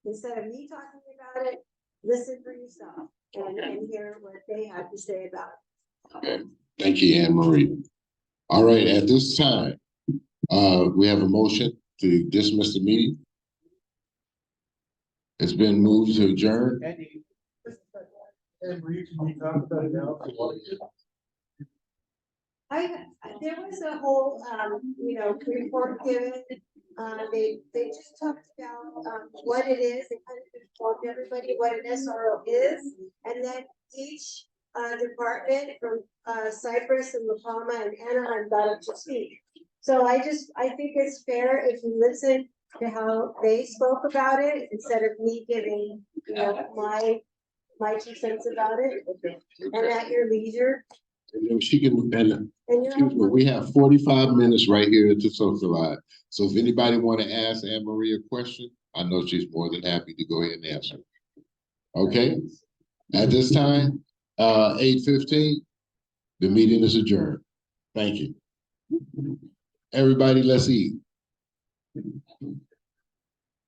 instead of me talking about it, listen for yourself and hear what they have to say about it. Okay, thank you, Anne Marie. All right, at this time, we have a motion to dismiss the meeting. It's been moved to adjourn. And Marie, can we talk about it now? There was a whole, report given, they just talked about, what it is, and kind of informed everybody what an SRO is, and then each, department from, Cypress and La Palma and Anaheim got up to speak. So I think it's fair if you listen to how they spoke about it, instead of me giving, my 2 cents about it, and at your leisure. And then she can, And excuse me, we have 45 minutes right here to socialize. So if anybody want to ask Anne Marie a question, I know she's more than happy to go ahead and answer. Okay, at this time, 8:15, the meeting is adjourned. Thank you. Everybody, let's eat.